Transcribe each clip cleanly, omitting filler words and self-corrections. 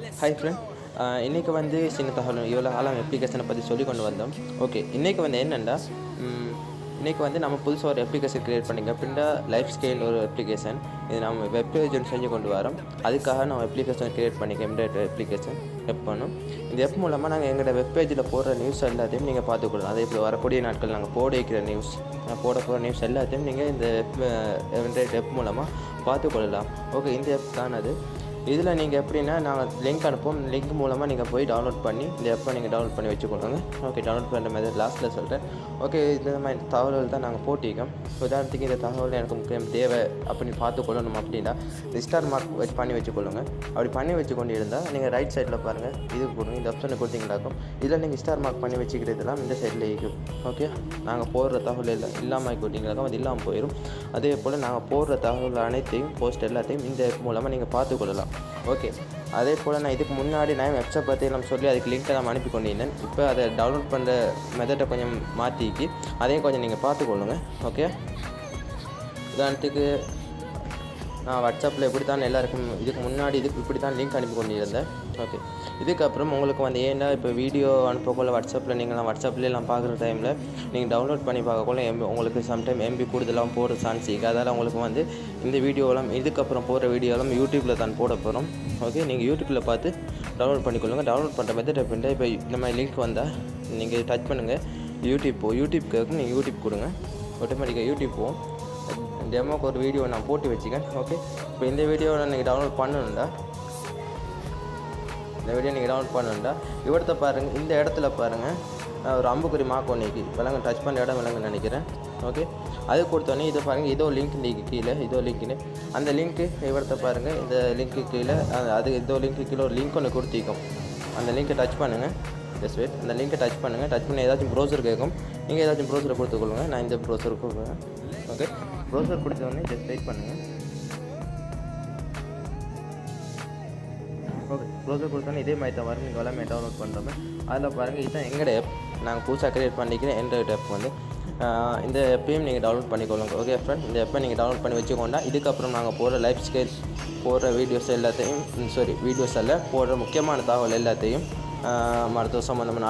Hi friend, இன்றைக்கி வந்து சின்ன தகவல் இவ்வளோ காலம் அப்ளிகேஷனை பற்றி சொல்லி கொண்டு வந்தோம். ஓகே, இன்றைக்கி வந்து என்னென்னா, இன்றைக்கி வந்து நம்ம புதுசாக ஒரு அப்ளிகேஷன் க்ரியேட் பண்ணிங்க அப்படின்னா லைஃப் ஸ்டைல் ஒரு அப்ளிகேஷன். இது நம்ம வெப் பேஜ் செஞ்சு கொண்டு வரோம். அதுக்காக நம்ம அப்ளிகேஷன் க்ரியேட் பண்ணிக்க எம்ப்ராய்டரி அப்ளிகேஷன் எப் பண்ணும். இந்த எப் மூலமாக நாங்கள் எங்களோட வெப் பேஜில் போடுற நியூஸ் எல்லாத்தையும் நீங்கள் பார்த்துக்கொள்ளலாம். அதே இப்போ வரக்கூடிய நாட்கள் நாங்கள் போட வைக்கிற நியூஸ், போட போகிற நியூஸ் எல்லாத்தையும் நீங்கள் இந்த எம்ப்ராய்டரி எப் மூலமாக பார்த்துக்கொள்ளலாம். ஓகே, இந்த எப் தான் அது. இதில் நீங்கள் எப்படின்னா நாங்கள் லிங்க் அனுப்புவோம். லிங்க் மூலமாக நீங்கள் போய் டவுன்லோட் பண்ணி இந்த எப்போ நீங்கள் டவுன்லோட் பண்ணி வச்சுக்கொள்ளுங்க. ஓகே, டவுன்லோட் பண்ணுற மெத்தட் லாஸ்ட்டில் சொல்கிறேன். ஓகே, இந்த மாதிரி தகவல்கள் தான் நாங்கள் போட்டிருக்கோம். உதாரணத்துக்கு இந்த தகவல் எனக்கு முக்கியம் தேவை அப்படின்னு பார்த்துக்கொள்ளணும் அப்படின்னா ஸ்டார் மார்க் பண்ணி வச்சுக்கொள்ளுங்க. அப்படி பண்ணி வச்சுக்கொண்டு இருந்தால் நீங்கள் ரைட் சைடில் பாருங்கள், இதுக்கு கொடுங்க, இந்த ஆப்ஷனை கொடுத்தீங்களாக்கும். இதில் நீங்கள் ஸ்டார் மார்க் பண்ணி வச்சுக்கிறதுலாம் இந்த சைடில் இருக்கும். ஓகே, நாங்கள் போடுற தகவல் இல்லாமல் கொடுத்தீங்களாக்கும் அது இல்லாமல் போயிடும். அதே போல் நாங்கள் போடுற தகவல் அனைத்தையும் போஸ்ட் எல்லாத்தையும் இந்த மூலமாக நீங்கள் பார்த்துக்கொள்ளலாம். ஓகே, அதே போல் நான் இதுக்கு முன்னாடி நான் வெப்சைட் பற்றி எல்லாம் சொல்லி அதுக்கு லிங்க் எல்லாம் அனுப்பி கொண்டிருந்தேன். இப்போ அதை டவுன்லோட் பண்ணுற மெத்தடை கொஞ்சம் மாற்றிக்கி அதையும் கொஞ்சம் நீங்கள் பார்த்துக்கொள்ளுங்க. ஓகே, உதாரணத்துக்கு நான் வாட்ஸ்அப்பில் இப்படி தான் எல்லாருக்கும் இதுக்கு முன்னாடி இப்படி தான் லிங்க் அனுப்பி கொண்டிருந்தேன். ஓகே, இதுக்கப்புறம் உங்களுக்கு வந்து ஏன்னா இப்போ வீடியோ அனுப்பக்குள்ள வாட்ஸ்அப்பில் நீங்கள்லாம் வாட்ஸ்அப்லாம் பார்க்குற டைமில் நீங்கள் டவுன்லோட் பண்ணி பார்க்கக்குள்ள உங்களுக்கு சம்டைம் எம்பி கூடுதலாம் போடுற சான்ஸ் இருக்குது. அதால் உங்களுக்கு வந்து இந்த வீடியோலாம் இதுக்கப்புறம் போகிற வீடியோலாம் யூடியூப்பில் தான் போட போகிறோம். ஓகே, நீங்கள் யூடியூப்பில் பார்த்து டவுன்லோட் பண்ணிக்கொள்ளுங்கள். டவுன்லோட் பண்ணுற மெத்தட் எப்படின்னா இப்போ இந்த மாதிரி லிங்க் வந்தால் நீங்கள் டச் பண்ணுங்கள், யூடியூப் கேட்கும், நீங்கள் யூடியூப் கொடுங்க, ஆட்டோமேட்டிக்காக யூடியூப் போகும். டெமோக்கு ஒரு வீடியோ நான் போட்டு வச்சுக்கேன். ஓகே, இப்போ இந்த வீடியோவை நீங்கள் டவுன்லோட் பண்ணணுண்டா இவர்த்த பாருங்கள், இந்த இடத்துல பாருங்கள் ஒரு அம்புக்குறி மார்க் ஒன்றைக்கு விலங்கு டச் பண்ண இடம் விலங்குன்னு நினைக்கிறேன். ஓகே, அது கொடுத்தோன்னே இதை பாருங்கள், இதோ லிங்க் இன்றைக்கி கீழே இதோ லிங்க்குன்னு அந்த லிங்க்கு இவர்த்த பாருங்கள், இந்த லிங்க்கு கீழே அது இதோ லிங்க்கு கீழே ஒரு லிங்க் ஒன்று கொடுத்திக்கும். அந்த லிங்க்கை டச் பண்ணுங்கள். ஜஸ்ட் வெயிட், அந்த லிங்க்கை டச் பண்ணுங்கள். டச் பண்ணி ஏதாச்சும் ப்ரௌசர் கேட்கும், நீங்கள் ஏதாச்சும் ப்ரௌசரை கொடுத்துக்கொள்ளுங்க. நான் இந்த ப்ரௌசருக்கு கொடுக்குறேன். ஓகே, ப்ரௌசர் கொடுத்தோடனே ஜஸ்ட் வெயிட் பண்ணுங்கள். ஓகே, ப்ரௌசர் கொடுத்தோன்னே இதே மாதிரி தான் வரும். நீங்கள் எல்லாமே டவுன்லோட் பண்ணுறோமே அதில் பாருங்கள், இதுதான் எங்களோட ஆப். நாங்கள் புதுசாக க்ரியேட் பண்ணிக்கிறேன் ஆண்ட்ராய்டு ஆப் வந்து. இந்த ஆப்பையும் நீங்கள் டவுன்லோட் பண்ணிக்கொள்ளுங்க. ஓகே ஃப்ரெண்ட், இந்த ஆப்பை நீங்கள் டவுன்லோட் பண்ணி வச்சுக்கோண்டா இதுக்கப்புறம் நாங்கள் போடுற லைஃப் ஸ்டைல் போடுற வீடியோஸ் எல்லாத்தையும் வீடியோஸ் எல்லாம் போடுற முக்கியமான தகவல் எல்லாத்தையும் மருத்துவ சம்மந்தமான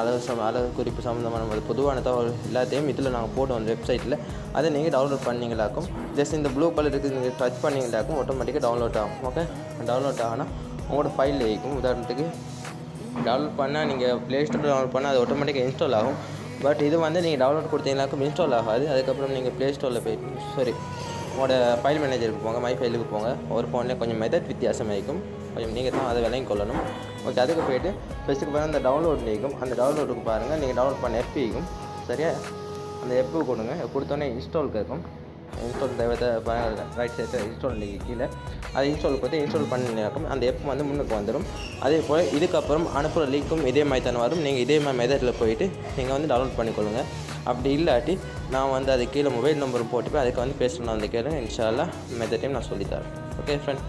அழகு குறிப்பு சம்மந்தமான பொதுவான தகவல் எல்லாத்தையும் இதில் நாங்கள் போடுவோம் அந்த வெப்சைட்டில். அதை நீங்கள் டவுன்லோட் பண்ணிங்களாக்கும். ஜஸ்ட் இந்த ப்ளூ கலர் இருக்குது, நீங்கள் டச் பண்ணிங்களாக்கும் ஆட்டோமேட்டிக்காக டவுன்லோட் ஆகும். ஓகே, டவுன்லோட் ஆனால் உங்களோட ஃபைலில் இருக்கும். உதாரணத்துக்கு டவுன்லோட் பண்ணால் நீங்கள் ப்ளே ஸ்டோரில் டவுன்லோட் பண்ணால் அது ஆட்டோமேட்டிக்காக இன்ஸ்டால் ஆகும். பட் இது வந்து நீங்கள் டவுன்லோட் கொடுத்தீங்களாக்கும் இன்ஸ்டால் ஆகாது. அதுக்கப்புறம் நீங்கள் ப்ளே ஸ்டோரில் போய்ட்டு உங்களோட ஃபைல் மேனேஜருக்கு போங்க, மை ஃபைலுக்கு போங்க. ஒரு ஃபோன்லேயே கொஞ்சம் மெத்தட் வித்தியாசமாக இருக்கும், கொஞ்சம் நீங்கள் தான் அதை விலையும் கொள்ளணும். ஓகே, அதுக்கு போய்ட்டு ஃபஸ்ட்டுக்கு பாருங்கள் அந்த டவுன்லோட் இருக்கும். அந்த டவுன்லோடுக்கு பாருங்கள், நீங்கள் டவுன்லோட் பண்ண எப் இருக்கும். சரியா, அந்த எப்பு கொடுங்க. கொடுத்தோன்னே இன்ஸ்டால் கேட்கும். இன்ஸ்டால் தேவைத்தை ரைட் சைடில் இன்ஸ்டால் கீழே அது இன்ஸ்டால் கொடுத்து இன்ஸ்டால் பண்ணினாக்கும் அந்த எப் வந்து முன்னுக்கு வந்துடும். அதே போல் இதுக்கப்புறம் அனுப்புகிற லிங்க்கும் இதே மாதிரி தானே வரும். நீங்கள் இதே மாதிரி மெத்தடில் போயிட்டு நீங்கள் வந்து டவுன்லோட் பண்ணிக்கொள்ளுங்க. அப்படி இல்லாட்டி நான் வந்து அது கீழே மொபைல் நம்பரும் போட்டுப்பேன், அதுக்கு வந்து பேசணும் அந்த கேளுங்க. இன்ஷா அல்லாஹ் மெத்தடையும் நான் சொல்லித்தரேன். Okay friend.